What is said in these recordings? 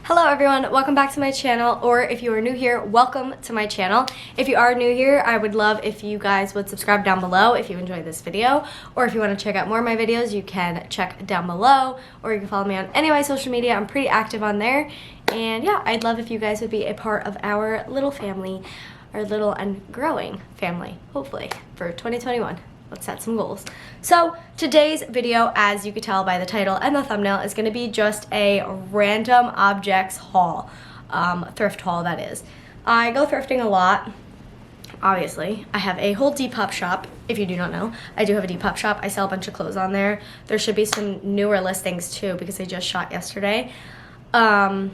Hello everyone, welcome back to my channel, or if you are new here, welcome to my channel. If you are new here, I would love if you guys would subscribe down below if you enjoyed this video, or if you want to check out more of my videos, you can check down below, or you can follow me on any of my social media. I'm pretty active on there, and yeah, I'd love if you guys would be a part of our little family, our little and growing family, hopefully, for 2021. Let's set some goals. So today's video, as you could tell by the title and the thumbnail, is going to be just a random objects haul, thrift haul that is. I go thrifting a lot, obviously. I have a whole Depop shop, if you do not know. I do have a Depop shop. I sell a bunch of clothes on there. There should be some newer listings too because they just shot yesterday. So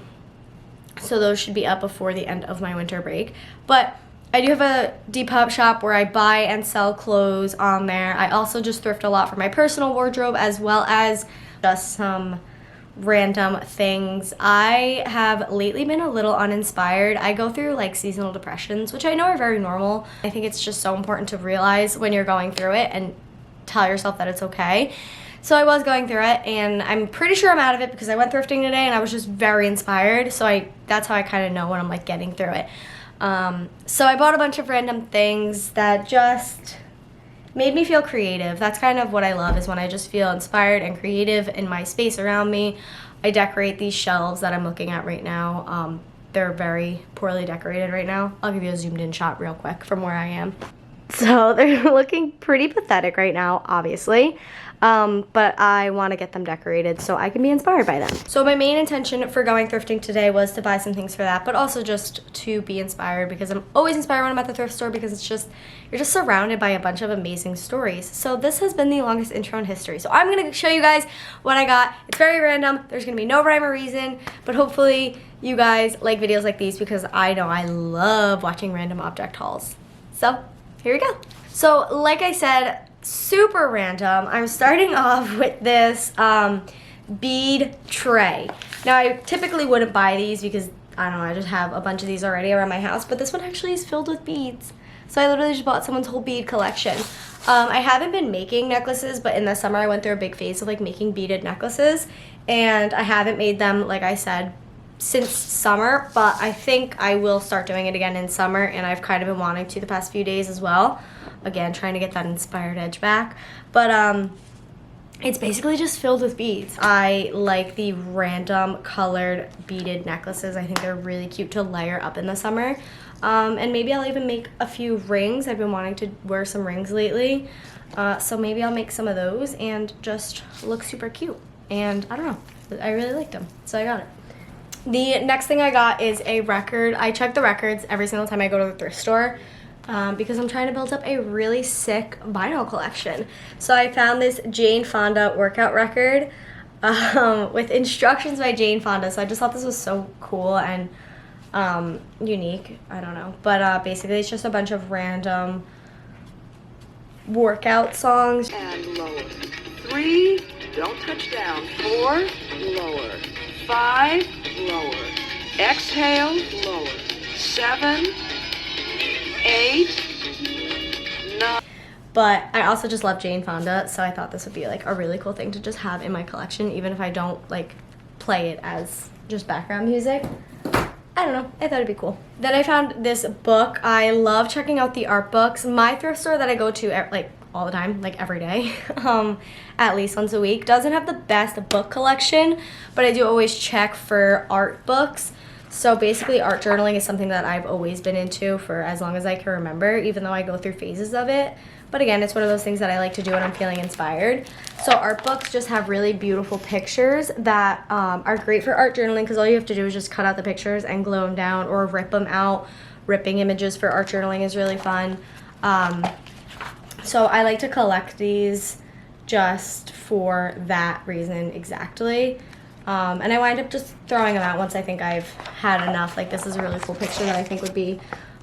those should be up before the end of my winter break. But I do have a Depop shop where I buy and sell clothes on there. I also just thrift a lot for my personal wardrobe as well as just some random things. I have lately been a little uninspired. I go through like seasonal depressions, which I know are very normal. I think it's just so important to realize when you're going through it and tell yourself that it's okay. So I was going through it, and I'm pretty sure I'm out of it because I went thrifting today and I was just very inspired. So that's how I kind of know when I'm like getting through it. So I bought a bunch of random things that just made me feel creative. That's kind of what I love, is when I just feel inspired and creative in my space around me. I decorate these shelves that I'm looking at right now. They're very poorly decorated right now. I'll give you a zoomed in shot real quick from where I am. So they're looking pretty pathetic right now, obviously. But I want to get them decorated so I can be inspired by them. So my main intention for going thrifting today was to buy some things for that, but also just to be inspired, because I'm always inspired when I'm at the thrift store, because it's just, you're just surrounded by a bunch of amazing stories. So this has been the longest intro in history. So I'm going to show you guys what I got. It's very random. There's going to be no rhyme or reason, but hopefully you guys like videos like these, because I know I love watching random object hauls. So here we go. So like I said, super random. I'm starting off with this bead tray. Now I typically wouldn't buy these because I don't know, I just have a bunch of these already around my house, but this one actually is filled with beads. So I literally just bought someone's whole bead collection. I haven't been making necklaces, but in the summer I went through a big phase of like making beaded necklaces, and I haven't made them, like I said, since summer, but I think I will start doing it again in summer, and I've kind of been wanting to the past few days as well. Again, trying to get that inspired edge back. But it's basically just filled with beads. I like the random colored beaded necklaces. I think they're really cute to layer up in the summer. And maybe I'll even make a few rings. I've been wanting to wear some rings lately. So maybe I'll make some of those and just look super cute. And I don't know, I really liked them, so I got it. The next thing I got is a record. I check the records every single time I go to the thrift store. Because I'm trying to build up a really sick vinyl collection. So I found this Jane Fonda workout record with instructions by Jane Fonda. So I just thought this was so cool and unique. I don't know. But basically it's just a bunch of random workout songs. And lower. 3, don't touch down. 4, lower. 5, lower. Exhale, lower. 7, 8, 9. But I also just love Jane Fonda, so I thought this would be like a really cool thing to just have in my collection, even if I don't like play it as just background music. I don't know, I thought it'd be cool. Then I found this book. I love checking out the art books. My thrift store that I go to like all the time, like every day, at least once a week, doesn't have the best book collection, but I do always check for art books. So basically art journaling is something that I've always been into for as long as I can remember, even though I go through phases of it. But again, it's one of those things that I like to do when I'm feeling inspired. So art books just have really beautiful pictures that are great for art journaling, because all you have to do is just cut out the pictures and glue them down or rip them out. Ripping images for art journaling is really fun. So I like to collect these just for that reason exactly. And I wind up just throwing them out once I think I've had enough. Like, this is a really cool picture that I think would be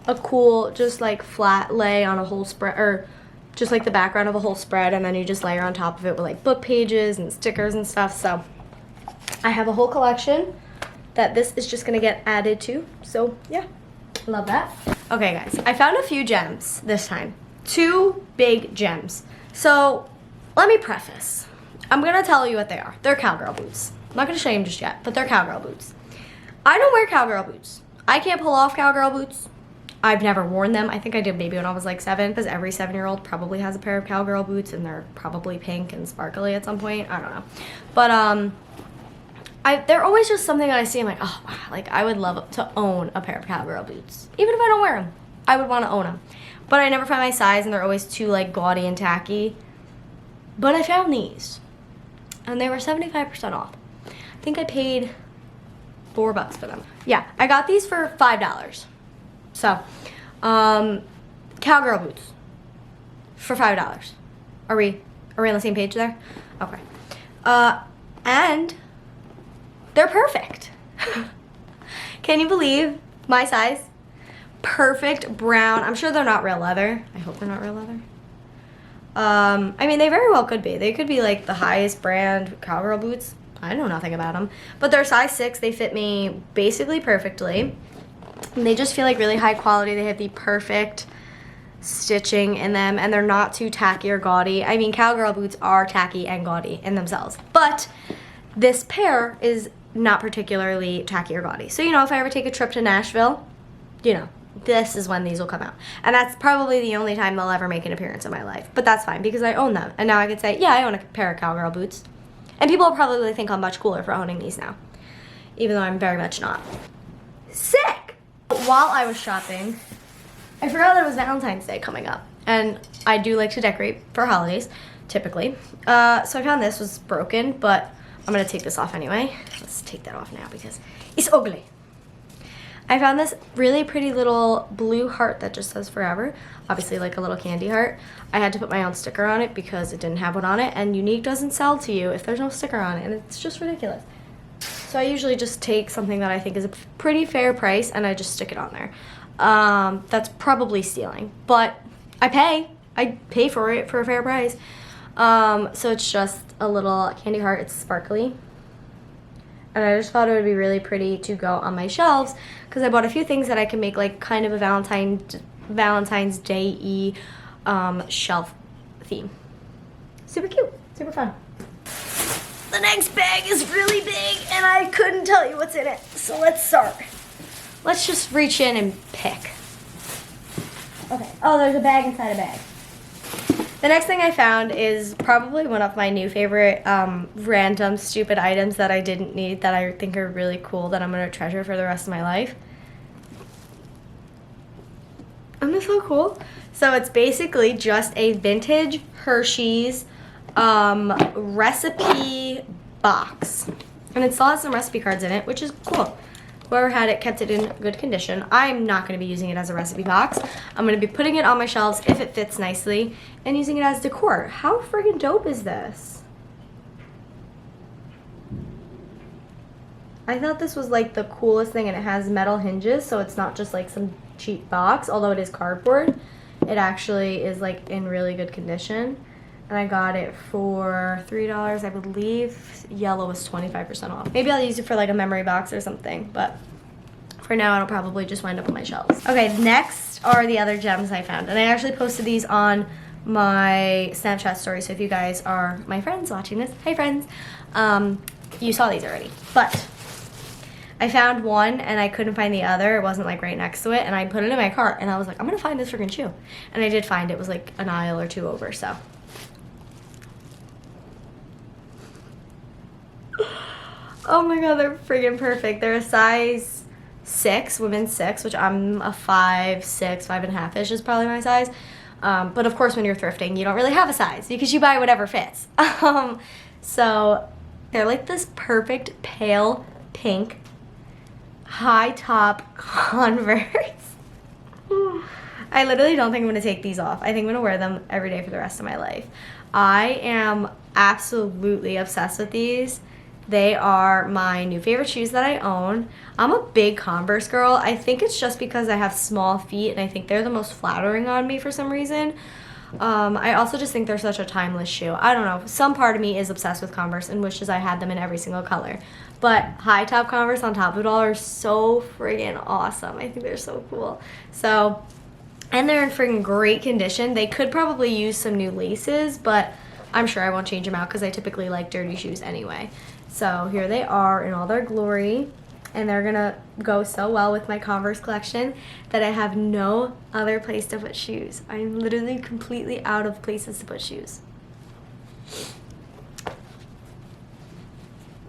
a cool, just like flat lay on a whole spread, or just like the background of a whole spread, and then you just layer on top of it with like book pages and stickers and stuff. So I have a whole collection that this is just gonna get added to. So yeah, love that. Okay guys, I found a few gems this time. 2 big gems. So let me preface. I'm gonna tell you what they are. They're cowgirl boots. I'm not going to show you them just yet, but they're cowgirl boots. I don't wear Cowgirl boots. I can't pull off Cowgirl boots. I've never worn them. I think I did maybe when I was like 7, because every 7-year-old probably has a pair of Cowgirl boots, and they're probably pink and sparkly at some point. I don't know. But they're always just something that I see. I'm like, oh, wow, like I would love to own a pair of Cowgirl boots. Even if I don't wear them, I would want to own them. But I never find my size, and they're always too like gaudy and tacky. But I found these, and they were 75% off. I think I paid $4 for them. Yeah, I got these for $5. So, Cowgirl boots for $5. Are we on the same page there? Okay. And they're perfect. Can you believe my size? Perfect brown. I'm sure they're not real leather. I hope they're not real leather. I mean, they very well could be. They could be like the highest brand Cowgirl boots. I know nothing about them. But they're size 6. They fit me basically perfectly. And they just feel like really high quality. They have the perfect stitching in them, and they're not too tacky or gaudy. I mean, Cowgirl boots are tacky and gaudy in themselves. But this pair is not particularly tacky or gaudy. So, you know, if I ever take a trip to Nashville, you know, this is when these will come out. And that's probably the only time they'll ever make an appearance in my life. But that's fine, because I own them. And now I could say, yeah, I own a pair of Cowgirl boots. And people will probably think I'm much cooler for owning these now, even though I'm very much not. Sick! While I was shopping, I forgot that it was Valentine's Day coming up. And I do like to decorate for holidays, typically. So I found this was broken, but I'm going to take this off anyway. Let's take that off now because it's ugly. I found this really pretty little blue heart that just says forever. Obviously like a little candy heart. I had to put my own sticker on it because it didn't have one on it. And Unique doesn't sell to you if there's no sticker on it. And it's just ridiculous. So I usually just take something that I think is a pretty fair price and I just stick it on there. That's probably stealing. But I pay for it for a fair price. So it's just a little candy heart. It's sparkly. And I just thought it would be really pretty to go on my shelves because I bought a few things that I can make like kind of a Valentine's Day-y shelf theme. Super cute, super fun. The next bag is really big and I couldn't tell you what's in it. So let's start. Let's just reach in and pick. Okay, oh, there's a bag inside a bag. The next thing I found is probably one of my new favorite random stupid items that I didn't need that I think are really cool that I'm going to treasure for the rest of my life. Isn't this so cool? So it's basically just a vintage Hershey's recipe box. And it still has some recipe cards in it, which is cool. Whoever had it kept it in good condition. I'm not going to be using it as a recipe box. I'm going to be putting it on my shelves if it fits nicely and using it as decor. How friggin' dope is this? I thought this was like the coolest thing, and it has metal hinges, so it's not just like some cheap box, although it is cardboard. It actually is like in really good condition. And I got it for $3, I believe. Yellow was 25% off. Maybe I'll use it for like a memory box or something, but for now it'll probably just wind up on my shelves. Okay, next are the other gems I found. And I actually posted these on my Snapchat story, so if you guys are my friends watching this, hi friends, you saw these already. But I found one and I couldn't find the other. It wasn't like right next to it, and I put it in my cart and I was like, I'm gonna find this freaking shoe. And I did find it. It was like an aisle or two over, so. Oh my god, they're friggin' perfect. They're a size 6, women's 6, which I'm a 5'6", 5.5-ish is probably my size. But of course when you're thrifting, you don't really have a size because you buy whatever fits. So they're like this perfect pale pink high top Converse. I literally don't think I'm gonna take these off. I think I'm gonna wear them every day for the rest of my life. I am absolutely obsessed with these. They are my new favorite shoes that I own. I'm a big Converse girl. I think it's just because I have small feet and I think they're the most flattering on me for some reason. I also just think they're such a timeless shoe. I don't know. Some part of me is obsessed with Converse and wishes I had them in every single color. But high top Converse on top of it all are so friggin' awesome. I think they're so cool. So, and they're in friggin' great condition. They could probably use some new laces, but I'm sure I won't change them out because I typically like dirty shoes anyway. So here they are in all their glory. and they're gonna go so well with my Converse collection that I have no other place to put shoes. I'm literally completely out of places to put shoes.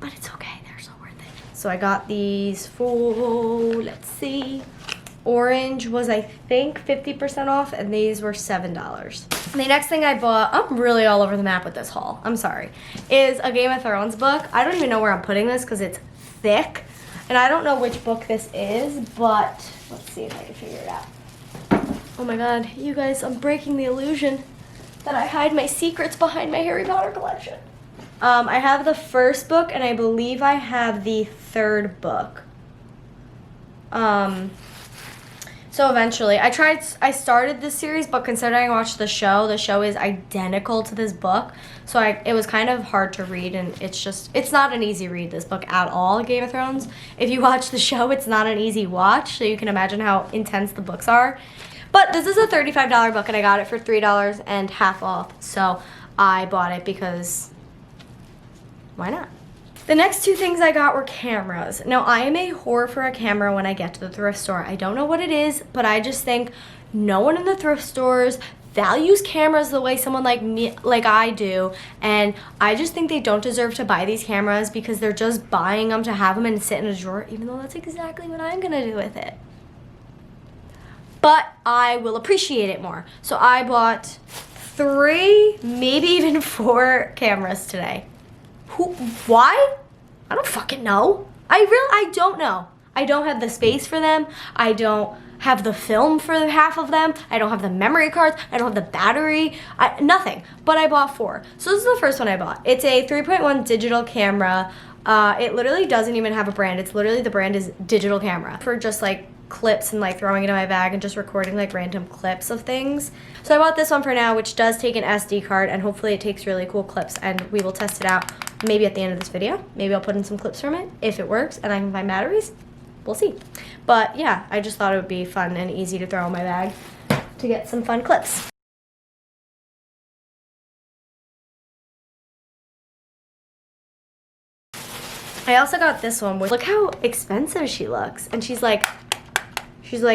But it's okay, they're so worth it. So I got these for, let's see, orange was I think 50% off, and these were $7. The next thing I bought, I'm really all over the map with this haul, I'm sorry, is a Game of Thrones book. I don't even know where I'm putting this because it's thick, and I don't know which book this is, but let's see if I can figure it out. Oh my god, you guys, I'm breaking the illusion that I hide my secrets behind my Harry Potter collection. I have the first book, and I believe I have the third book. So eventually, I started this series, but considering I watched the show is identical to this book. So it was kind of hard to read, and it's not an easy read, this book at all, Game of Thrones. If you watch the show, it's not an easy watch, so you can imagine how intense the books are. But this is a $35 book, and I got it for $3 and half off. So I bought it because why not? The next two things I got were cameras. Now, I am a whore for a camera when I get to the thrift store. I don't know what it is, but I just think no one in the thrift stores values cameras the way someone like me, like I do, and I just think they don't deserve to buy these cameras because they're just buying them to have them and sit in a drawer, even though that's exactly what I'm gonna do with it. But I will appreciate it more. So I bought 3, maybe even 4 cameras today. Why? I don't fucking know. I don't know. I don't have the space for them. I don't have the film for half of them. I don't have the memory cards. I don't have the battery. Nothing. But I bought 4. So this is the first one I bought. It's a 3.1 digital camera. It literally doesn't even have a brand. It's literally, the brand is digital camera for just like clips and like throwing it in my bag and just recording like random clips of things. So I bought this one for now, which does take an SD card, and hopefully it takes really cool clips, and we will test it out maybe at the end of this video. Maybe I'll put in some clips from it if it works and I can find batteries. We'll see. But yeah, I just thought it would be fun and easy to throw in my bag to get some fun clips. I also got this one with, look how expensive she looks, and she's like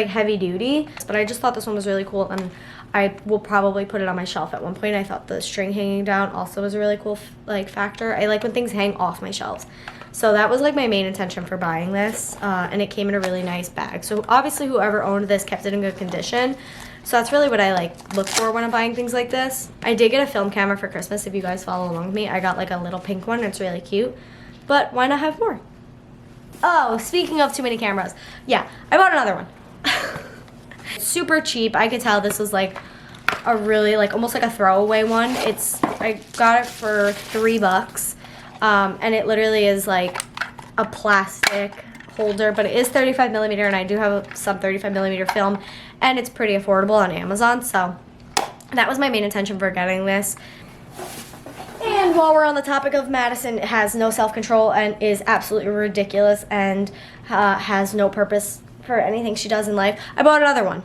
heavy duty, but I just thought this one was really cool, and I will probably put it on my shelf at one point. I thought the string hanging down also was a really cool like factor. I like when things hang off my shelves. So that was like my main intention for buying this, and it came in a really nice bag. So obviously whoever owned this kept it in good condition. So that's really what I like look for when I'm buying things like this. I did get a film camera for Christmas. If you guys follow along with me, I got like a little pink one. It's really cute, but why not have more? Oh, speaking of too many cameras, yeah, I bought another one. Super cheap. I could tell this was like a really like almost like a throwaway one. I got it for $3, and it literally is like a plastic holder, but it is 35mm, and I do have some 35mm film, and it's pretty affordable on Amazon. So that was my main intention for getting this. And while we're on the topic of Madison, has no self-control and is absolutely ridiculous and has no purpose for anything she does in life, I bought another one.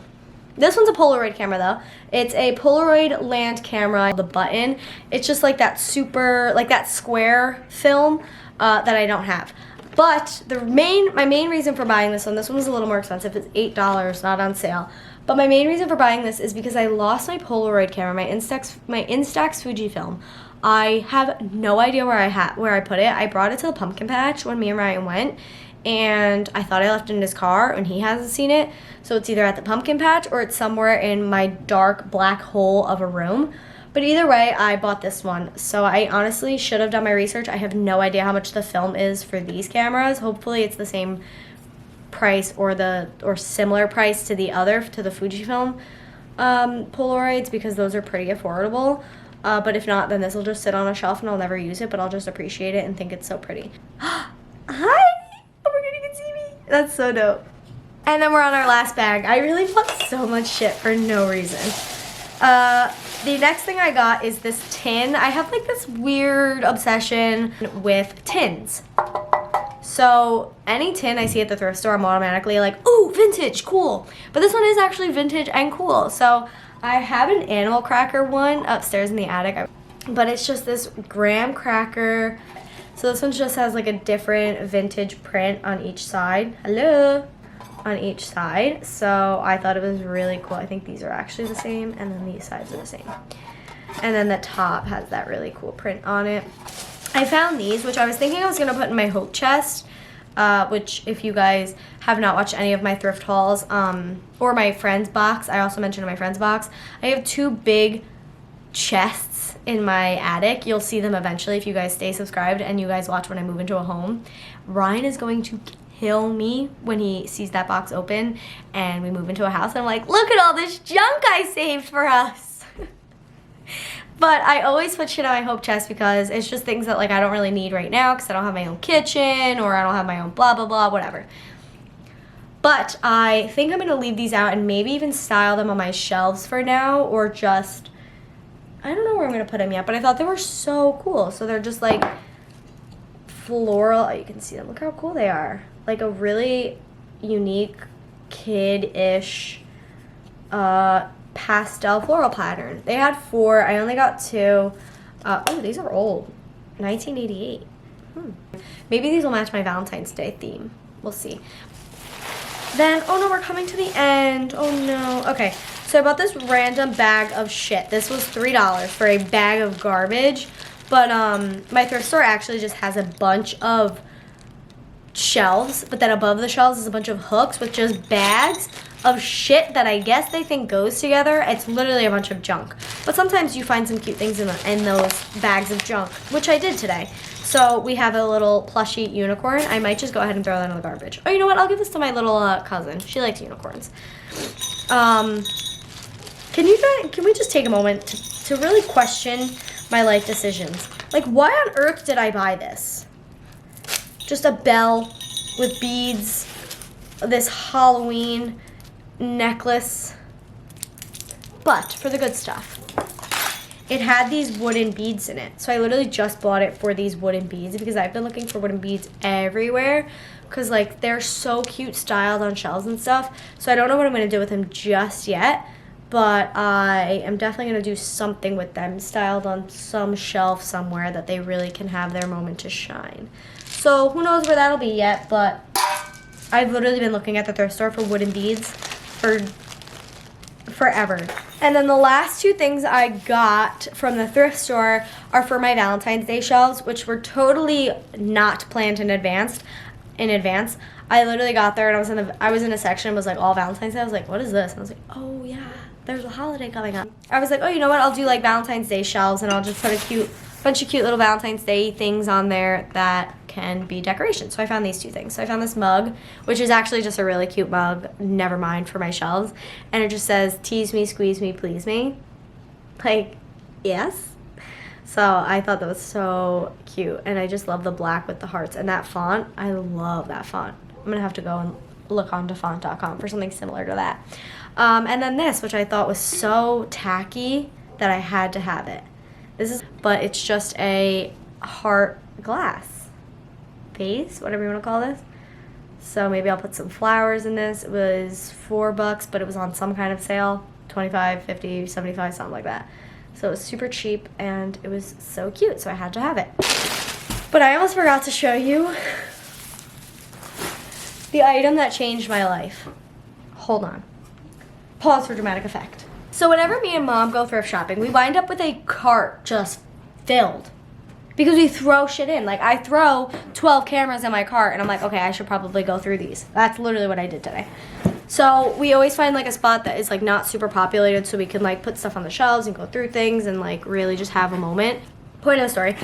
This one's a Polaroid camera though. It's a Polaroid land camera. The button, it's just like that super, like that square film that I don't have. But my main reason for buying this one was a little more expensive. It's $8, not on sale. But my main reason for buying this is because I lost my Polaroid camera, my Instax Fujifilm. I have no idea where I put it. I brought it to the pumpkin patch when me and Ryan went, and I thought I left it in his car, and he hasn't seen it. So it's either at the pumpkin patch or it's somewhere in my dark black hole of a room. But either way, I bought this one. So I honestly should have done my research. I have no idea how much the film is for these cameras. Hopefully it's the same price or similar price to the Fujifilm Polaroids, because those are pretty affordable. But if not, then this will just sit on a shelf and I'll never use it, but I'll just appreciate it and think it's so pretty. Hi! Oh my god, you can see me. That's so dope. And then we're on our last bag. I really bought so much shit for no reason. The next thing I got is this tin. I have like this weird obsession with tins. So any tin I see at the thrift store, I'm automatically like, ooh, vintage, cool. But this one is actually vintage and cool. So I have an animal cracker one upstairs in the attic, but it's just this graham cracker. So this one just has like a different vintage print on each side. Hello. On each side. So I thought it was really cool. I think these are actually the same, and then these sides are the same. And then the top has that really cool print on it. I found these, which I was thinking I was gonna put in my hope chest, which if you guys have not watched any of my thrift hauls, or my friend's box, I also mentioned in my friend's box, I have 2 big chests in my attic. You'll see them eventually if you guys stay subscribed and you guys watch when I move into a home. Ryan is going to kill me when he sees that box open and we move into a house. I'm like, look at all this junk I saved for us. But I always put shit in my hope chest because it's just things that like I don't really need right now because I don't have my own kitchen or I don't have my own blah blah blah, whatever. But I think I'm gonna leave these out and maybe even style them on my shelves for now, or just, I don't know where I'm gonna put them yet, but I thought they were so cool. So they're just like floral, oh, you can see them, look how cool they are. Like a really unique kid-ish pastel floral pattern. They had 4, I only got 2. Oh, these are old, 1988. Maybe these will match my Valentine's Day theme, we'll see. Then, oh no, we're coming to the end. Oh no. Okay, so I bought this random bag of shit. This was $3 for a bag of garbage. But my thrift store actually just has a bunch of shelves, but then above the shelves is a bunch of hooks with just bags of shit that I guess they think goes together. It's literally a bunch of junk. But sometimes you find some cute things in those bags of junk, which I did today. So we have a little plushy unicorn. I might just go ahead and throw that in the garbage. Oh, you know what? I'll give this to my little cousin. She likes unicorns. Can we just take a moment to really question my life decisions? Like, why on earth did I buy this? Just a bell with beads, this Halloween necklace, but for the good stuff. It had these wooden beads in it. So I literally just bought it for these wooden beads because I've been looking for wooden beads everywhere because like they're so cute styled on shelves and stuff. So I don't know what I'm going to do with them just yet, but I am definitely going to do something with them styled on some shelf somewhere that they really can have their moment to shine. So who knows where that'll be yet, but I've literally been looking at the thrift store for wooden beads for forever. And then the last 2 things I got from the thrift store are for my Valentine's Day shelves, which were totally not planned in advance. I literally got there and I was in a section and was like all Valentine's Day. I was like, what is this? And I was like, oh yeah, there's a holiday coming up. I was like, oh, you know what? I'll do like Valentine's Day shelves and I'll just put a bunch of cute little Valentine's Day things on there that can be decorations. So I found these 2 things. So I found this mug, which is actually just a really cute mug, never mind, for my shelves. And it just says, tease me, squeeze me, please me. Like, yes. So I thought that was so cute. And I just love the black with the hearts. And that font, I love that font. I'm going to have to go and look onto font.com for something similar to that. And then this, which I thought was so tacky that I had to have it. But it's just a heart glass vase, whatever you want to call this. So maybe I'll put some flowers in this. It was $4, but it was on some kind of sale, 25, 50, 75, something like that. So it was super cheap and it was so cute, so I had to have it. But I almost forgot to show you the item that changed my life. Hold on. Pause for dramatic effect. So whenever me and Mom go thrift shopping, we wind up with a cart just filled. Because we throw shit in. Like, I throw 12 cameras in my cart, and I'm like, okay, I should probably go through these. That's literally what I did today. So we always find, like, a spot that is, like, not super populated so we can, like, put stuff on the shelves and go through things and, like, really just have a moment. Point of the story,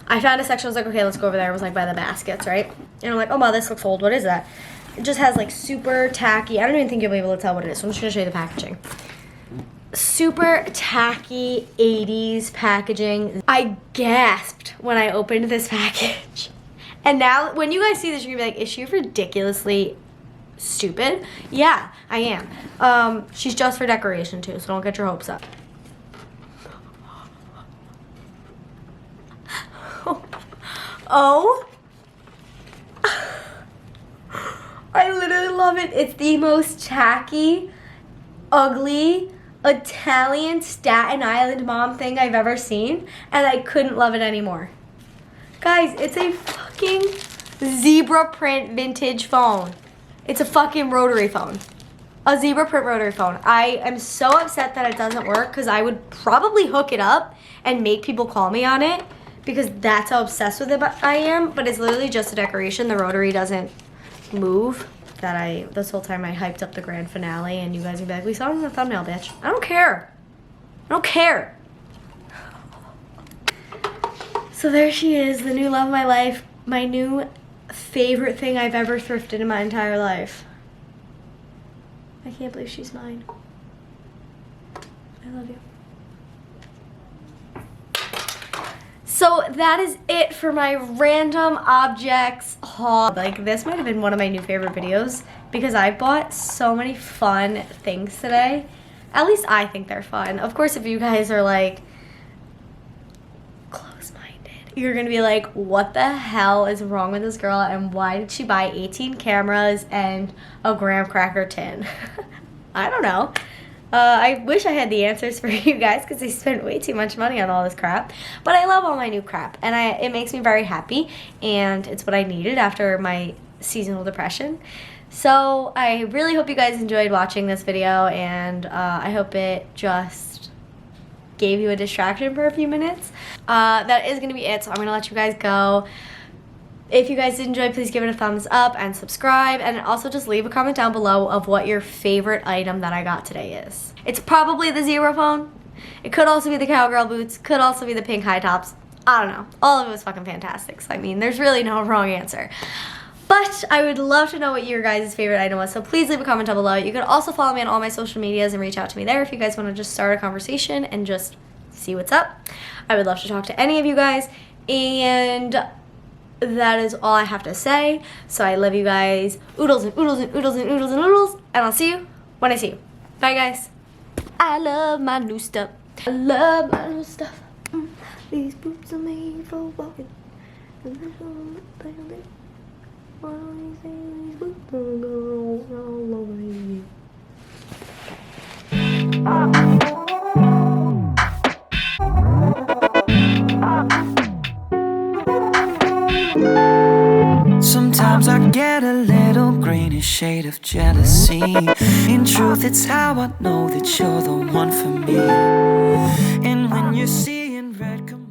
I found a section, I was like, okay, let's go over there. It was, like, by the baskets, right? And I'm like, oh, wow, this looks old. What is that? It just has, like, super tacky. I don't even think you'll be able to tell what it is, so I'm just going to show you the packaging. Super tacky 80s packaging. I gasped when I opened this package. And now, when you guys see this, you're gonna be like, is she ridiculously stupid? Yeah, I am. She's just for decoration too, so don't get your hopes up. Oh. I literally love it. It's the most tacky, ugly, Italian Staten Island mom thing I've ever seen, and I couldn't love it anymore. Guys, it's a fucking zebra print vintage phone. It's a fucking rotary phone. A zebra print rotary phone. I am so upset that it doesn't work because I would probably hook it up and make people call me on it because that's how obsessed with it I am. But it's literally just a decoration. The rotary doesn't move. This whole time I hyped up the grand finale and you guys would be like, we saw it in the thumbnail, bitch. I don't care. I don't care. So there she is, the new love of my life, my new favorite thing I've ever thrifted in my entire life. I can't believe she's mine. I love you. So that is it for my random objects haul. Like, this might have been one of my new favorite videos because I bought so many fun things today. At least I think they're fun. Of course, if you guys are like close-minded, you're gonna be like, what the hell is wrong with this girl and why did she buy 18 cameras and a graham cracker tin? I don't know. I wish I had the answers for you guys because I spent way too much money on all this crap. But I love all my new crap and it makes me very happy and it's what I needed after my seasonal depression. So I really hope you guys enjoyed watching this video and I hope it just gave you a distraction for a few minutes. That is going to be it, so I'm going to let you guys go. If you guys did enjoy, please give it a thumbs up and subscribe, and also just leave a comment down below of what your favorite item that I got today is. It's probably the zebra phone. It could also be the Cowgirl Boots. Could also be the pink high tops. I don't know. All of it was fucking fantastic. So, I mean, there's really no wrong answer. But I would love to know what your guys' favorite item was, so please leave a comment down below. You can also follow me on all my social medias and reach out to me there if you guys want to just start a conversation and just see what's up. I would love to talk to any of you guys, and that is all I have to say. So I love you guys. Oodles and oodles and oodles and oodles and oodles, and I'll see you when I see you. Bye, guys. I love my new stuff. I love my new stuff. These boots are made for walking. Sometimes I get a little greenish shade of jealousy. In truth, it's how I know that you're the one for me. And when you're seeing red, come